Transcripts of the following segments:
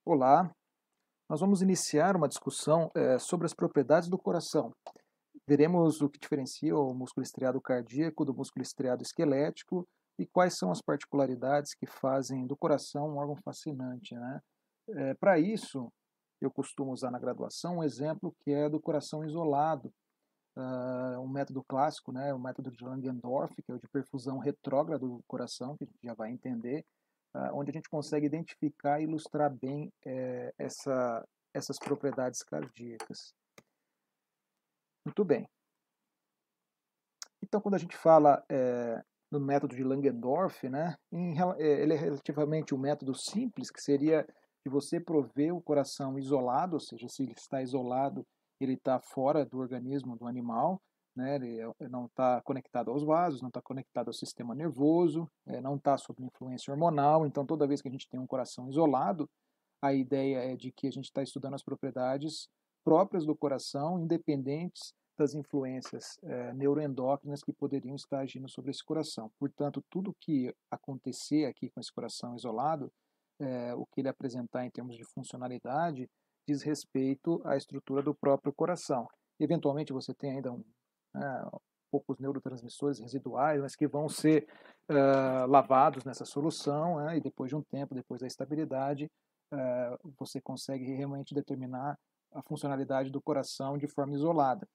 Olá, nós vamos iniciar uma discussão sobre as propriedades do coração. Veremos o que diferencia o músculo estriado cardíaco do músculo estriado esquelético e quais são as particularidades que fazem do coração um órgão fascinante, né? Para isso, eu costumo usar na graduação um exemplo que é do coração isolado, um método clássico, né, o método de Langendorf, que é o de perfusão retrógrada do coração, que a gente já vai entender, onde a gente consegue identificar e ilustrar bem essas propriedades cardíacas. Muito bem. Então, quando a gente fala no método de Langendorf, né, ele é relativamente um método simples, que seria de você prover o coração isolado, ou seja, se ele está isolado, ele está fora do organismo do animal, né, ele não está conectado aos vasos, não está conectado ao sistema nervoso, não está sob influência hormonal. Então, toda vez que a gente tem um coração isolado, a ideia é de que a gente está estudando as propriedades próprias do coração, independentes das influências neuroendócrinas que poderiam estar agindo sobre esse coração. Portanto, tudo que acontecer aqui com esse coração isolado, o que ele apresentar em termos de funcionalidade, diz respeito à estrutura do próprio coração. Eventualmente, você tem ainda poucos neurotransmissores residuais, mas que vão ser lavados nessa solução, né, e depois de um tempo, depois da estabilidade, você consegue realmente determinar a funcionalidade do coração de forma isolada.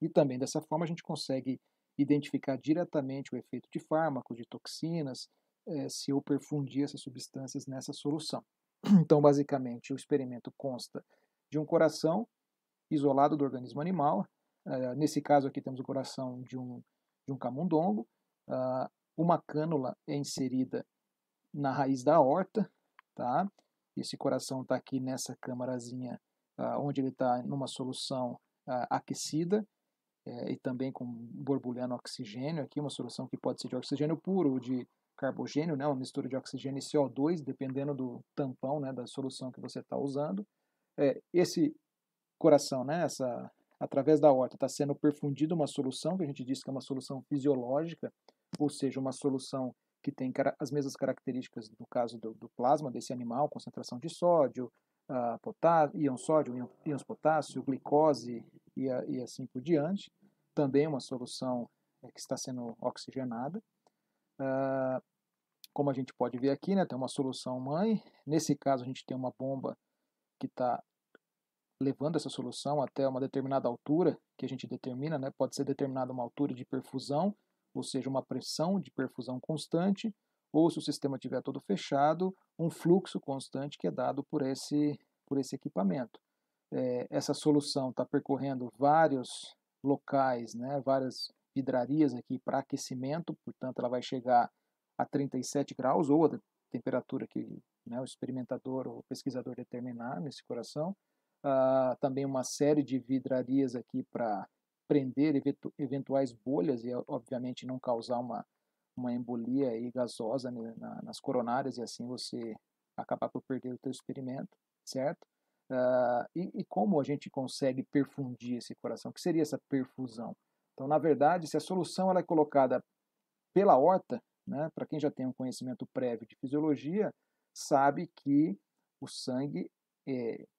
E também dessa forma a gente consegue identificar diretamente o efeito de fármacos, de toxinas, se eu perfundir essas substâncias nessa solução. Então, basicamente, o experimento consta de um coração isolado do organismo animal. Nesse caso aqui temos o coração de um camundongo. Uma cânula é inserida na raiz da aorta, tá? Esse coração está aqui nessa câmarazinha, onde ele está numa solução aquecida, e também com borbulhando oxigênio aqui, uma solução que pode ser de oxigênio puro ou de carbogênio, né, uma mistura de oxigênio e CO2, dependendo do tampão, né, da solução que você está usando. Esse coração, né, através da aorta, está sendo perfundido uma solução que a gente diz que é uma solução fisiológica, ou seja, uma solução que tem as mesmas características do caso do plasma desse animal, concentração de sódio, potássio, íon sódio, íons potássio, glicose e assim por diante. Também uma solução que está sendo oxigenada. Como a gente pode ver aqui, né, tem uma solução mãe. Nesse caso, a gente tem uma bomba que está levando essa solução até uma determinada altura, que a gente determina, né, pode ser determinada uma altura de perfusão, ou seja, uma pressão de perfusão constante, ou se o sistema estiver todo fechado, um fluxo constante que é dado por esse equipamento. Essa solução está percorrendo vários locais, né, várias vidrarias aqui para aquecimento, portanto ela vai chegar a 37 graus, ou a temperatura que, né, o experimentador ou o pesquisador determinar nesse coração. Também uma série de vidrarias aqui para prender eventuais bolhas e, obviamente, não causar uma embolia aí gasosa, né, nas coronárias, e assim você acabar por perder o teu experimento, certo? E como a gente consegue perfundir esse coração? O que seria essa perfusão? Então, na verdade, se a solução ela é colocada pela aorta, né, para quem já tem um conhecimento prévio de fisiologia, sabe que o sangue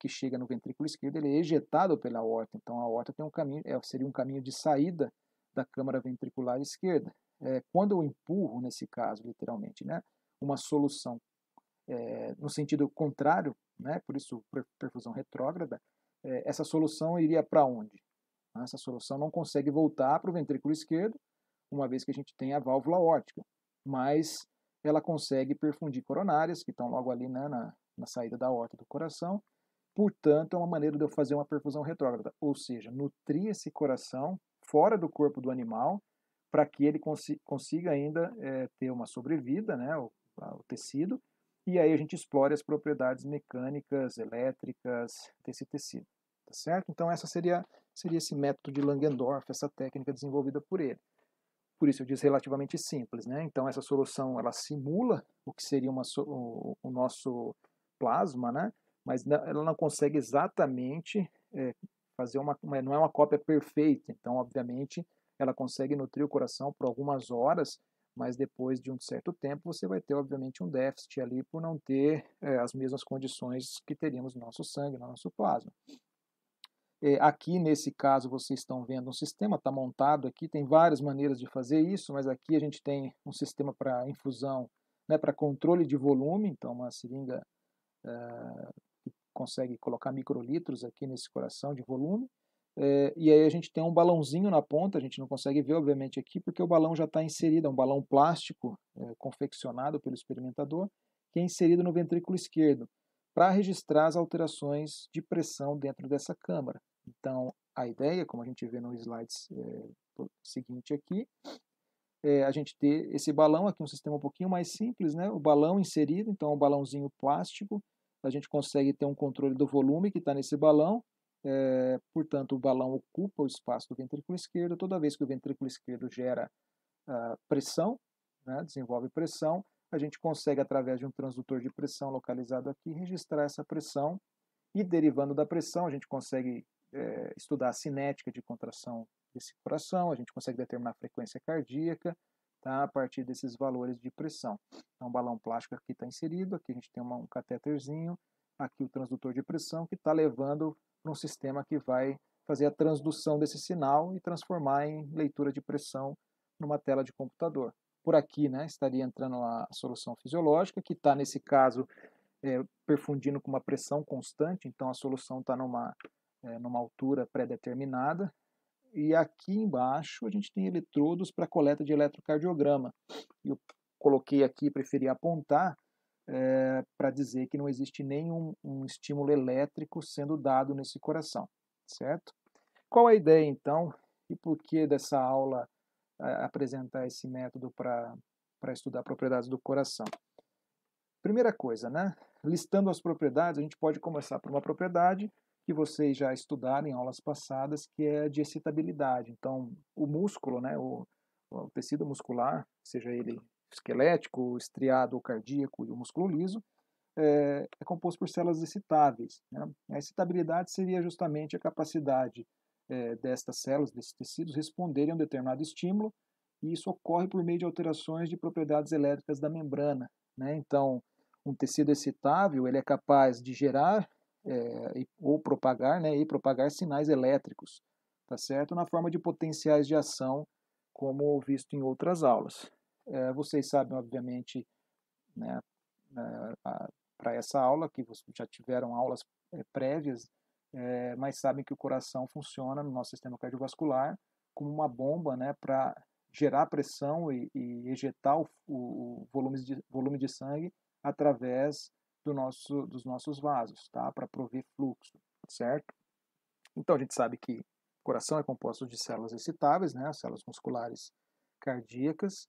que chega no ventrículo esquerdo ele é ejetado pela aorta. Então, a aorta tem um caminho, seria um caminho de saída da câmara ventricular esquerda. Quando eu empurro, nesse caso, literalmente, né, uma solução no sentido contrário, né, por isso perfusão retrógrada, essa solução iria para onde? Essa solução não consegue voltar para o ventrículo esquerdo, uma vez que a gente tem a válvula aórtica, mas ela consegue perfundir coronárias, que estão logo ali, né, na saída da aorta do coração. Portanto, é uma maneira de eu fazer uma perfusão retrógrada, ou seja, nutrir esse coração fora do corpo do animal, para que ele consiga ainda ter uma sobrevida, né, o tecido, e aí a gente explore as propriedades mecânicas, elétricas desse tecido, tá certo? Então essa seria esse método de Langendorf, essa técnica desenvolvida por ele. Por isso eu disse relativamente simples, né? Então essa solução ela simula o que seria o nosso plasma, né? Mas ela não consegue exatamente fazer não é uma cópia perfeita. Então, obviamente, ela consegue nutrir o coração por algumas horas, mas depois de um certo tempo você vai ter, obviamente, um déficit ali por não ter as mesmas condições que teríamos no nosso sangue, no nosso plasma. Aqui, nesse caso, vocês estão vendo um sistema, está montado aqui, tem várias maneiras de fazer isso, mas aqui a gente tem um sistema para infusão, né, para controle de volume, então uma seringa que consegue colocar microlitros aqui nesse coração de volume, e aí a gente tem um balãozinho na ponta, a gente não consegue ver, obviamente, aqui, porque o balão já está inserido, é um balão plástico confeccionado pelo experimentador, que é inserido no ventrículo esquerdo, para registrar as alterações de pressão dentro dessa câmara. Então, a ideia, como a gente vê no slide seguinte aqui, é a gente ter esse balão aqui, um sistema um pouquinho mais simples, né? O balão inserido, então um balãozinho plástico, a gente consegue ter um controle do volume que está nesse balão, portanto o balão ocupa o espaço do ventrículo esquerdo, toda vez que o ventrículo esquerdo gera pressão, né? Desenvolve pressão, a gente consegue, através de um transdutor de pressão localizado aqui, registrar essa pressão e, derivando da pressão, a gente consegue estudar a cinética de contração desse coração, a gente consegue determinar a frequência cardíaca, tá, a partir desses valores de pressão. Então, o balão plástico aqui está inserido, aqui a gente tem um catéterzinho, aqui o transdutor de pressão que está levando para um sistema que vai fazer a transdução desse sinal e transformar em leitura de pressão numa tela de computador. Por aqui, né, estaria entrando a solução fisiológica, que está, nesse caso, perfundindo com uma pressão constante, então a solução está numa altura pré-determinada. E aqui embaixo a gente tem eletrodos para coleta de eletrocardiograma. Eu coloquei aqui, preferi apontar, para dizer que não existe nenhum estímulo elétrico sendo dado nesse coração, certo? Qual a ideia, então, e por que dessa aula apresentar esse método para estudar propriedades do coração? Primeira coisa, né? Listando as propriedades, a gente pode começar por uma propriedade que vocês já estudaram em aulas passadas, que é de excitabilidade. Então, o músculo, né, o tecido muscular, seja ele esquelético, estriado ou cardíaco, e o músculo liso, é composto por células excitáveis, né? A excitabilidade seria justamente a capacidade destas células, desses tecidos, responderem a um determinado estímulo, e isso ocorre por meio de alterações de propriedades elétricas da membrana, né? Então, um tecido excitável ele é capaz de gerar ou propagar, né, e propagar sinais elétricos, tá certo? Na forma de potenciais de ação, como visto em outras aulas. Vocês sabem, obviamente, né, para essa aula, que vocês já tiveram aulas prévias, mas sabem que o coração funciona no nosso sistema cardiovascular como uma bomba, né, para gerar pressão e ejetar o volume de sangue através dos nossos vasos, tá? Para prover fluxo, certo? Então a gente sabe que o coração é composto de células excitáveis, né? Células musculares cardíacas.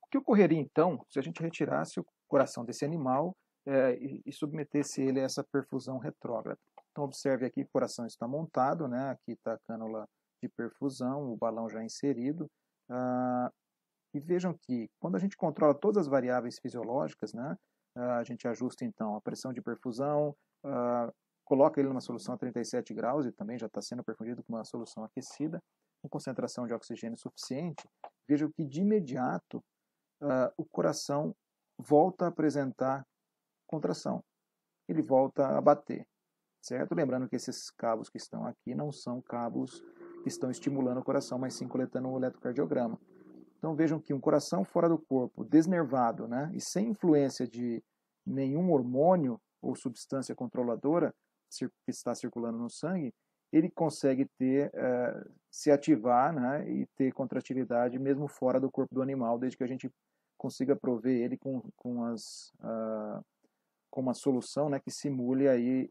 O que ocorreria então se a gente retirasse o coração desse animal e submetesse ele a essa perfusão retrógrada? Então observe aqui que o coração está montado, né? Aqui está a cânula de perfusão, o balão já inserido. E vejam que quando a gente controla todas as variáveis fisiológicas, né, a gente ajusta então a pressão de perfusão, coloca ele numa solução a 37 graus e também já está sendo perfundido com uma solução aquecida, com concentração de oxigênio suficiente, vejam que de imediato o coração volta a apresentar contração, ele volta a bater, certo? Lembrando que esses cabos que estão aqui não são cabos que estão estimulando o coração, mas sim coletando o eletrocardiograma. Então vejam que um coração fora do corpo, desnervado, né, e sem influência de nenhum hormônio ou substância controladora que está circulando no sangue, ele consegue se ativar, né, e ter contratividade mesmo fora do corpo do animal, desde que a gente consiga prover ele com uma solução, né, que simule aí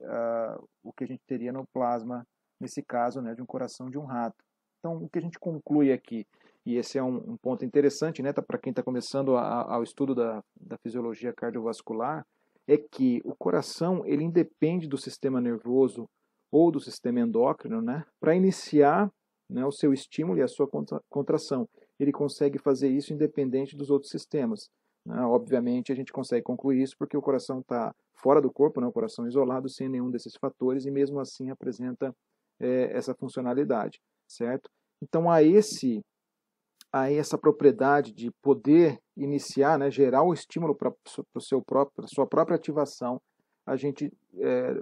o que a gente teria no plasma, nesse caso, né, de um coração de um rato. Então, o que a gente conclui aqui, e esse é um ponto interessante, né, para quem está começando ao estudo da fisiologia cardiovascular, é que o coração ele independe do sistema nervoso ou do sistema endócrino, né, para iniciar, né, o seu estímulo e a sua contração. Ele consegue fazer isso independente dos outros sistemas. Obviamente, a gente consegue concluir isso porque o coração está fora do corpo, né, o coração isolado, sem nenhum desses fatores, e mesmo assim apresenta essa funcionalidade, certo? Então, a esse aí essa propriedade de poder iniciar, né, gerar o estímulo para sua própria ativação, a gente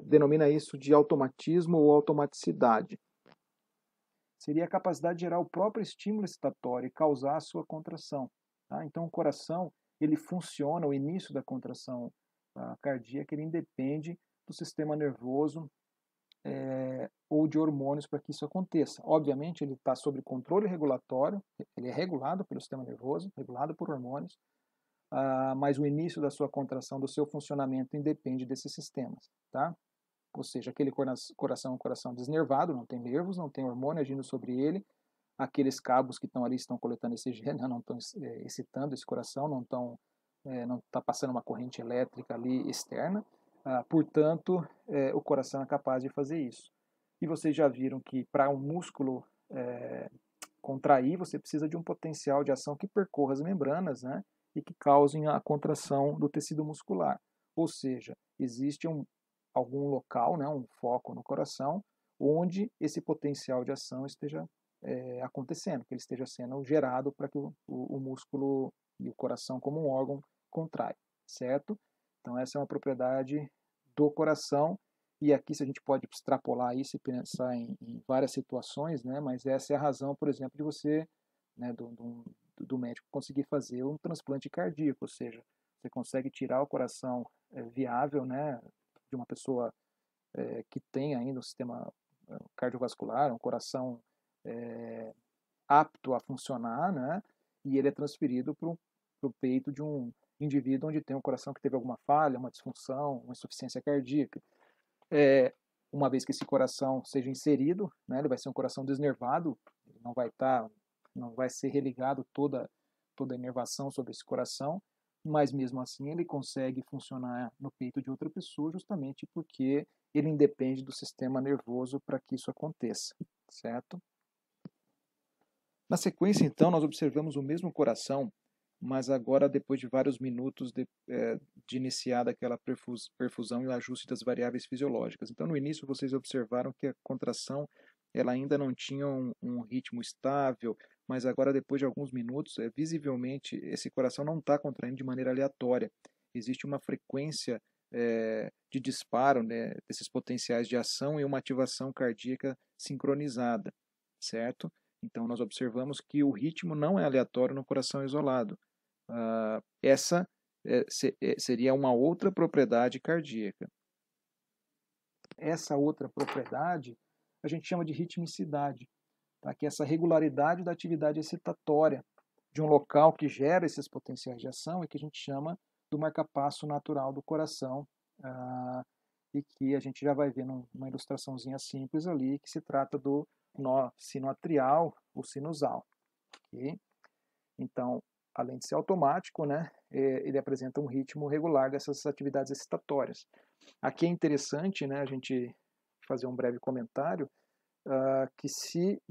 denomina isso de automatismo ou automaticidade. Seria a capacidade de gerar o próprio estímulo excitatório e causar a sua contração. Tá? Então, o coração, ele funciona, o início da contração cardíaca, ele independe do sistema nervoso ou de hormônios para que isso aconteça. Obviamente, ele está sob controle regulatório, ele é regulado pelo sistema nervoso, regulado por hormônios, mas o início da sua contração, do seu funcionamento, independe desses sistemas. Tá? Ou seja, aquele coração é um coração desnervado, não tem nervos, não tem hormônio agindo sobre ele, aqueles cabos que estão ali estão coletando oxigênio, não estão excitando esse coração, não está passando uma corrente elétrica ali externa, portanto, o coração é capaz de fazer isso. E vocês já viram que para um músculo contrair, você precisa de um potencial de ação que percorra as membranas, né, e que causem a contração do tecido muscular. Ou seja, existe algum local, né, um foco no coração, onde esse potencial de ação esteja acontecendo, que ele esteja sendo gerado para que o músculo e o coração como um órgão contrai, certo? Então essa é uma propriedade do coração, e aqui se a gente pode extrapolar isso e pensar em várias situações, né? Mas essa é a razão, por exemplo, de você, né, do médico conseguir fazer um transplante cardíaco, ou seja, você consegue tirar o coração viável, né, de uma pessoa que tem ainda um sistema cardiovascular, um coração apto a funcionar, né? E ele é transferido para o peito de um indivíduo onde tem um coração que teve alguma falha, uma disfunção, uma insuficiência cardíaca. Uma vez que esse coração seja inserido, né, ele vai ser um coração desnervado, ele não vai ser religado toda a inervação sobre esse coração, mas mesmo assim ele consegue funcionar no peito de outra pessoa justamente porque ele independe do sistema nervoso para que isso aconteça, certo? Na sequência, então, nós observamos o mesmo coração, mas agora depois de vários minutos de iniciada aquela perfusão e o ajuste das variáveis fisiológicas. Então, no início, vocês observaram que a contração ela ainda não tinha um ritmo estável, mas agora, depois de alguns minutos, visivelmente, esse coração não está contraindo de maneira aleatória. Existe uma frequência de disparo, né, desses potenciais de ação e uma ativação cardíaca sincronizada, certo? Então, nós observamos que o ritmo não é aleatório no coração isolado. Essa seria uma outra propriedade cardíaca. Essa outra propriedade a gente chama de ritmicidade, tá? Que é essa regularidade da atividade excitatória de um local que gera esses potenciais de ação e que a gente chama do marcapasso natural do coração, e que a gente já vai ver numa ilustraçãozinha simples ali, que se trata do nó sinoatrial ou sinusal. Okay? Então, além de ser automático, né, ele apresenta um ritmo regular dessas atividades excitatórias. Aqui é interessante, né, a gente fazer um breve comentário, que se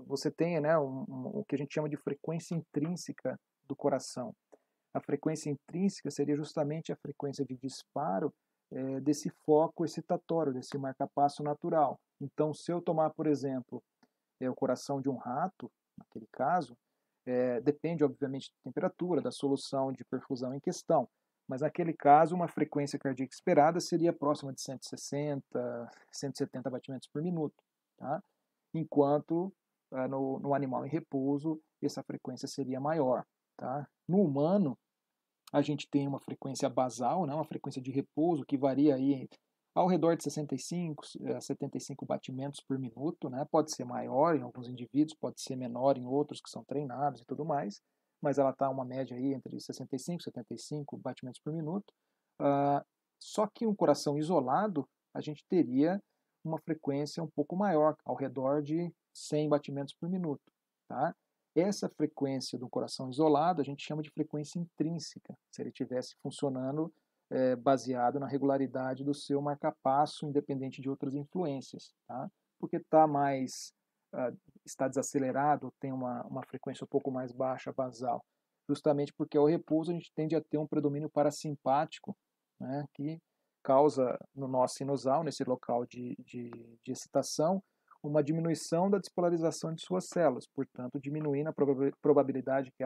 você tenha, né, o que a gente chama de frequência intrínseca do coração. A frequência intrínseca seria justamente a frequência de disparo desse foco excitatório, desse marcapasso natural. Então, se eu tomar, por exemplo, o coração de um rato, naquele caso, depende, obviamente, da temperatura, da solução de perfusão em questão. Mas, naquele caso, uma frequência cardíaca esperada seria próxima de 160, 170 batimentos por minuto. Tá? Enquanto no animal em repouso, essa frequência seria maior. Tá? No humano, a gente tem uma frequência basal, né, uma frequência de repouso que varia aí ao redor de 65 a 75 batimentos por minuto, né? Pode ser maior em alguns indivíduos, pode ser menor em outros que são treinados e tudo mais, mas ela está uma média aí entre 65 e 75 batimentos por minuto. Só que um coração isolado, a gente teria uma frequência um pouco maior, ao redor de 100 batimentos por minuto, tá? Essa frequência do coração isolado a gente chama de frequência intrínseca, se ele estivesse funcionando baseado na regularidade do seu marcapasso, independente de outras influências, tá? Porque está desacelerado, tem uma frequência um pouco mais baixa, basal, justamente porque ao repouso a gente tende a ter um predomínio parasimpático, né, que causa no nó sinusal, nesse local de excitação, uma diminuição da despolarização de suas células, portanto, diminuindo a probabilidade que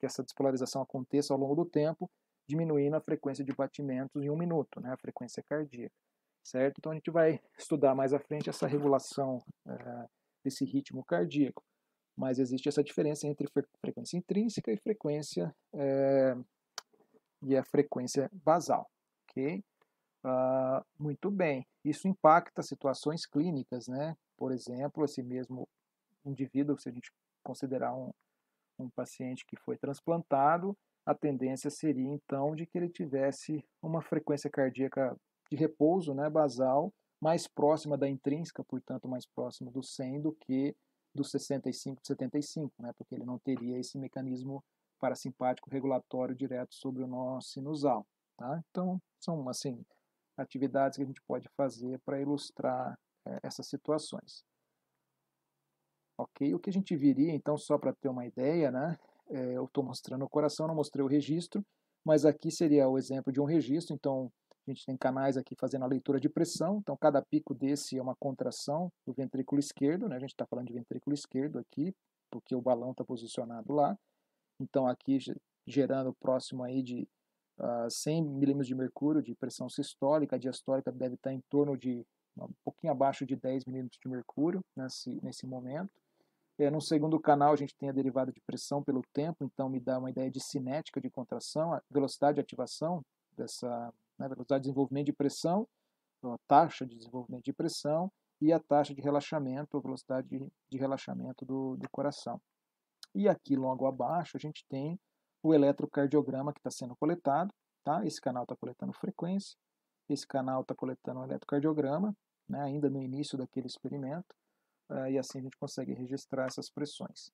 essa despolarização aconteça ao longo do tempo, diminuindo a frequência de batimentos em 1 minuto, né, a frequência cardíaca, certo? Então, a gente vai estudar mais à frente essa regulação desse ritmo cardíaco, mas existe essa diferença entre frequência intrínseca e a frequência basal, ok? Muito bem, isso impacta situações clínicas, né? Por exemplo, esse mesmo indivíduo, se a gente considerar um paciente que foi transplantado, a tendência seria então de que ele tivesse uma frequência cardíaca de repouso, né, basal, mais próxima da intrínseca, portanto mais próxima do 100 do que dos 65, 75, né, porque ele não teria esse mecanismo parasimpático regulatório direto sobre o nó sinusal, tá? Então, são assim atividades que a gente pode fazer para ilustrar essas situações. Ok? O que a gente viria, então, só para ter uma ideia, né? Eu estou mostrando o coração, não mostrei o registro, mas aqui seria o exemplo de um registro. Então, a gente tem canais aqui fazendo a leitura de pressão. Então, cada pico desse é uma contração do ventrículo esquerdo, né? A gente está falando de ventrículo esquerdo aqui, porque o balão está posicionado lá. Então, aqui gerando próximo aí de 100 milímetros de mercúrio de pressão sistólica, a diastólica deve estar em torno de um pouquinho abaixo de 10 milímetros de mercúrio nesse momento. No segundo canal, a gente tem a derivada de pressão pelo tempo, então me dá uma ideia de cinética de contração, a velocidade de ativação dessa, né, velocidade de desenvolvimento de pressão, a taxa de desenvolvimento de pressão e a taxa de relaxamento, a velocidade de relaxamento do coração. E aqui logo abaixo a gente tem o eletrocardiograma que está sendo coletado, tá? Esse canal está coletando frequência, esse canal está coletando o eletrocardiograma, né, ainda no início daquele experimento, e assim a gente consegue registrar essas pressões.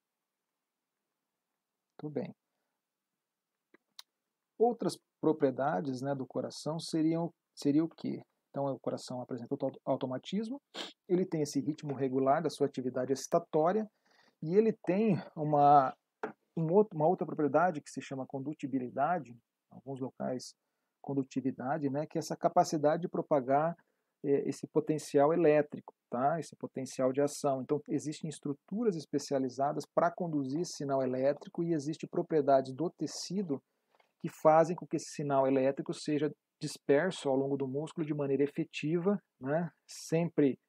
Tudo bem. Outras propriedades, né, do coração seria o quê? Então, o coração apresenta automatismo, ele tem esse ritmo regular da sua atividade excitatória, e ele tem uma outra propriedade que se chama condutibilidade, em alguns locais condutividade, né, que é essa capacidade de propagar esse potencial elétrico, tá? Esse potencial de ação. Então, existem estruturas especializadas para conduzir esse sinal elétrico e existem propriedades do tecido que fazem com que esse sinal elétrico seja disperso ao longo do músculo de maneira efetiva, né? Sempre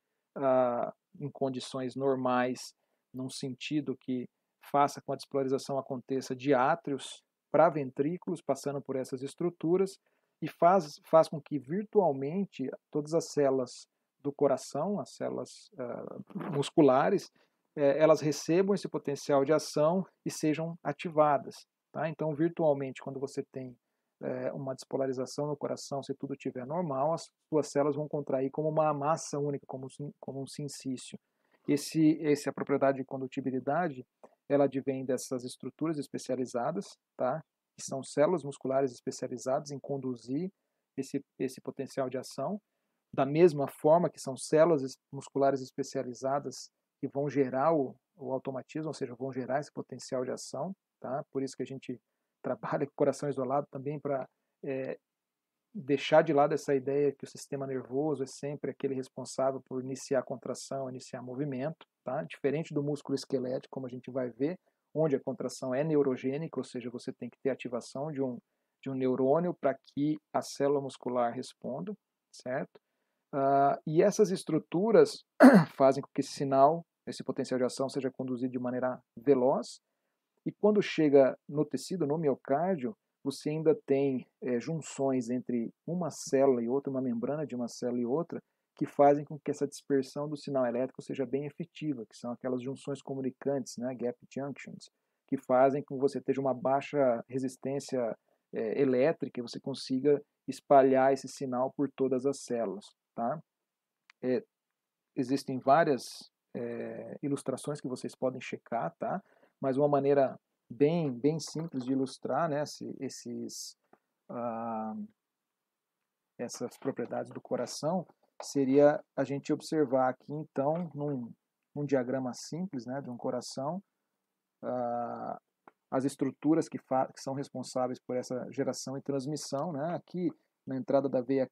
em condições normais, num sentido que faça com que a despolarização aconteça de átrios para ventrículos, passando por essas estruturas, e faz com que virtualmente todas as células do coração, as células musculares, elas recebam esse potencial de ação e sejam ativadas. Tá? Então, virtualmente, quando você tem uma despolarização no coração, se tudo estiver normal, as suas células vão contrair como uma massa única, como um sincício. A propriedade de condutibilidade, ela advém dessas estruturas especializadas, tá? Que são células musculares especializadas em conduzir esse potencial de ação, da mesma forma que são células musculares especializadas que vão gerar o automatismo, ou seja, vão gerar esse potencial de ação, tá? Por isso que a gente trabalha com o coração isolado também para deixar de lado essa ideia que o sistema nervoso é sempre aquele responsável por iniciar a contração, iniciar movimento, tá? Diferente do músculo esquelético, como a gente vai ver, onde a contração é neurogênica, ou seja, você tem que ter ativação de um neurônio para que a célula muscular responda, certo? E essas estruturas fazem com que esse sinal, esse potencial de ação, seja conduzido de maneira veloz, e quando chega no tecido, no miocárdio, você ainda tem junções entre uma célula e outra, uma membrana de uma célula e outra, que fazem com que essa dispersão do sinal elétrico seja bem efetiva, que são aquelas junções comunicantes, né, gap junctions, que fazem com que você tenha uma baixa resistência elétrica e você consiga espalhar esse sinal por todas as células. Tá? Existem várias ilustrações que vocês podem checar, tá? Mas uma maneira bem simples de ilustrar, né, essas propriedades do coração seria a gente observar aqui, então, num diagrama simples, né, de um coração, as estruturas que são responsáveis por essa geração e transmissão, né? Aqui na entrada da veia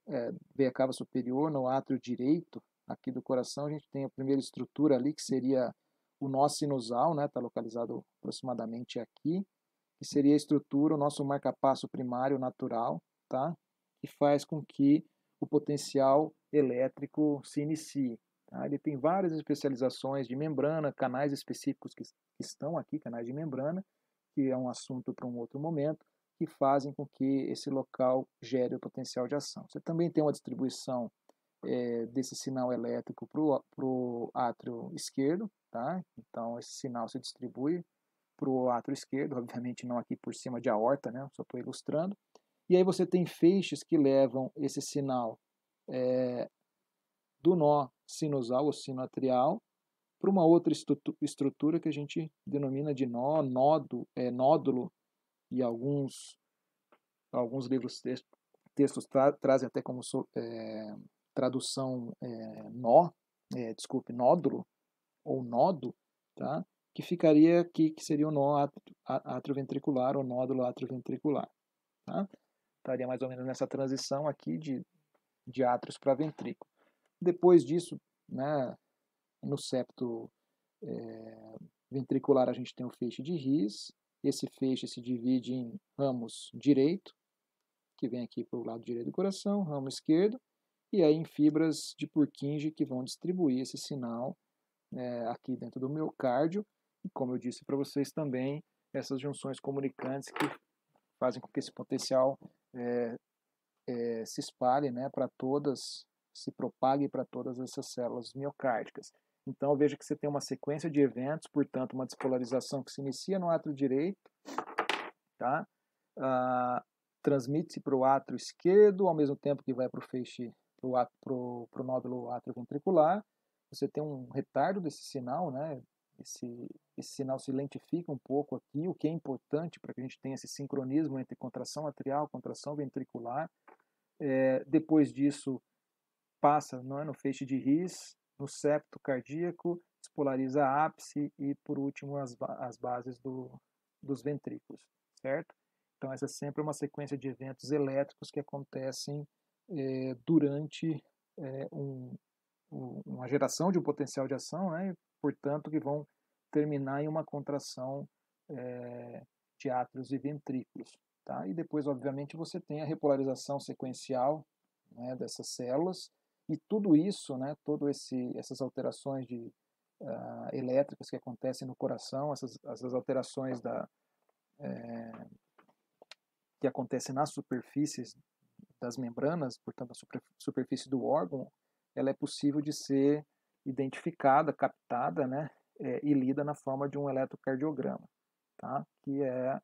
cava superior, no átrio direito, aqui do coração, a gente tem a primeira estrutura ali, que seria o nó sinusal, né? Está localizado aproximadamente aqui, que seria a estrutura, o nosso marca-passo primário natural, tá? Que faz com que o potencial elétrico se inicie. Tá? Ele tem várias especializações de membrana, canais específicos que estão aqui, canais de membrana, que é um assunto para um outro momento, que fazem com que esse local gere o potencial de ação. Você também tem uma distribuição desse sinal elétrico para o átrio esquerdo, tá? Então esse sinal se distribui para o átrio esquerdo, obviamente não aqui por cima de aorta, né? Só estou ilustrando. E aí você tem feixes que levam esse sinal do nó sinusal ou sinoatrial para uma outra estrutura que a gente denomina de nódulo, e alguns livros textos trazem até como tradução nódulo ou nodo, tá? Que ficaria aqui, que seria o nó atrioventricular ou nódulo atrioventricular. Tá? Estaria mais ou menos nessa transição aqui de átrios para ventrículo. Depois disso, né, no septo ventricular a gente tem o feixe de His. Esse feixe se divide em ramos direito, que vem aqui para o lado direito do coração, ramo esquerdo, e aí em fibras de Purkinje que vão distribuir esse sinal aqui dentro do miocárdio, e como eu disse para vocês também, essas junções comunicantes que fazem com que esse potencial se espalhe, né, para todas, se propague para todas essas células miocárdicas. Então veja que você tem uma sequência de eventos, portanto uma despolarização que se inicia no átrio direito, tá? Transmite-se para o átrio esquerdo, ao mesmo tempo que vai para o feixe, para o nódulo atrioventricular. Você tem um retardo desse sinal, né? Esse sinal se lentifica um pouco aqui, o que é importante para que a gente tenha esse sincronismo entre contração atrial, contração ventricular. Depois disso, passa no feixe de His, no septo cardíaco, despolariza a ápice e, por último, as bases dos ventrículos, certo? Então, essa é sempre uma sequência de eventos elétricos que acontecem durante uma geração de um potencial de ação, né? Portanto, que vão terminar em uma contração de átrios e ventrículos. Tá? E depois, obviamente, você tem a repolarização sequencial, né, dessas células, e tudo isso, né, essas alterações elétricas que acontecem no coração, essas alterações que acontecem nas superfícies das membranas, portanto, a superfície do órgão, ela é possível de ser identificada, captada, né, e lida na forma de um eletrocardiograma, tá? Que é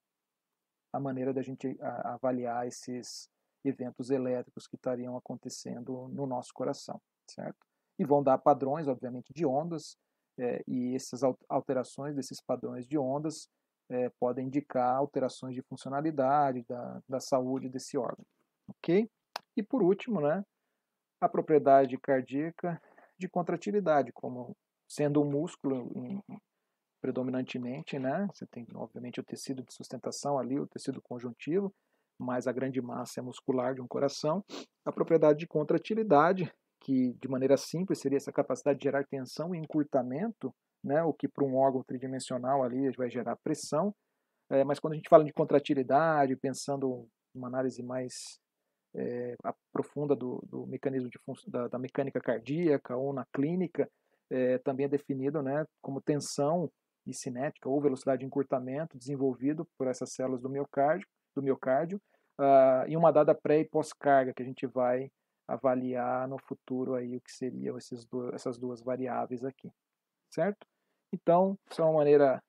a maneira da gente avaliar esses eventos elétricos que estariam acontecendo no nosso coração, certo? E vão dar padrões, obviamente, de ondas, e essas alterações desses padrões de ondas podem indicar alterações de funcionalidade, da saúde desse órgão, ok? E por último, né, a propriedade cardíaca de contratilidade, como sendo um músculo predominantemente, né? Você tem, obviamente, o tecido de sustentação ali, o tecido conjuntivo, mas a grande massa é muscular de um coração. A propriedade de contratilidade, que de maneira simples seria essa capacidade de gerar tensão e encurtamento, né? O que para um órgão tridimensional ali vai gerar pressão. Mas quando a gente fala de contratilidade, pensando em uma análise mais profunda do mecanismo da mecânica cardíaca ou na clínica, também é definido, né, como tensão e cinética ou velocidade de encurtamento desenvolvido por essas células do miocárdio em uma dada pré e pós-carga, que a gente vai avaliar no futuro aí o que seriam essas duas variáveis aqui, certo? Então, isso é uma maneira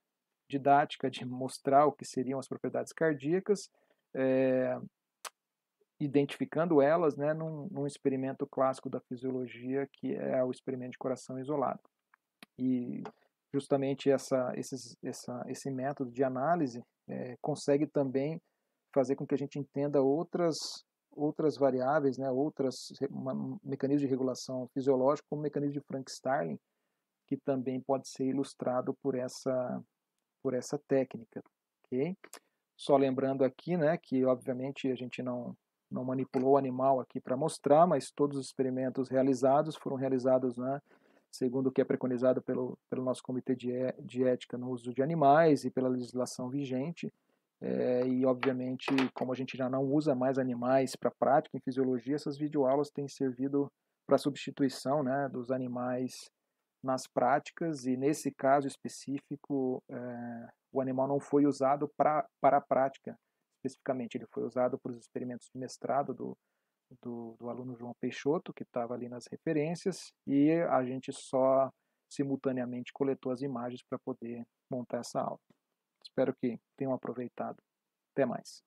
didática de mostrar o que seriam as propriedades cardíacas, identificando elas, né, num experimento clássico da fisiologia, que é o experimento de coração isolado. E justamente esse método de análise consegue também fazer com que a gente entenda outras variáveis, né, mecanismos de regulação fisiológica, como o mecanismo de Frank-Starling, que também pode ser ilustrado por essa técnica, ok? Só lembrando aqui, né, que obviamente a gente não não manipulou o animal aqui para mostrar, mas todos os experimentos realizados foram realizados, né, segundo o que é preconizado pelo nosso Comitê de Ética no Uso de Animais e pela legislação vigente. E, obviamente, como a gente já não usa mais animais para prática em fisiologia, essas videoaulas têm servido para substituição, né, dos animais nas práticas, e nesse caso específico, o animal não foi usado para a prática especificamente, ele foi usado para os experimentos de mestrado do aluno João Peixoto, que estava ali nas referências, e a gente só simultaneamente coletou as imagens para poder montar essa aula. Espero que tenham aproveitado. Até mais.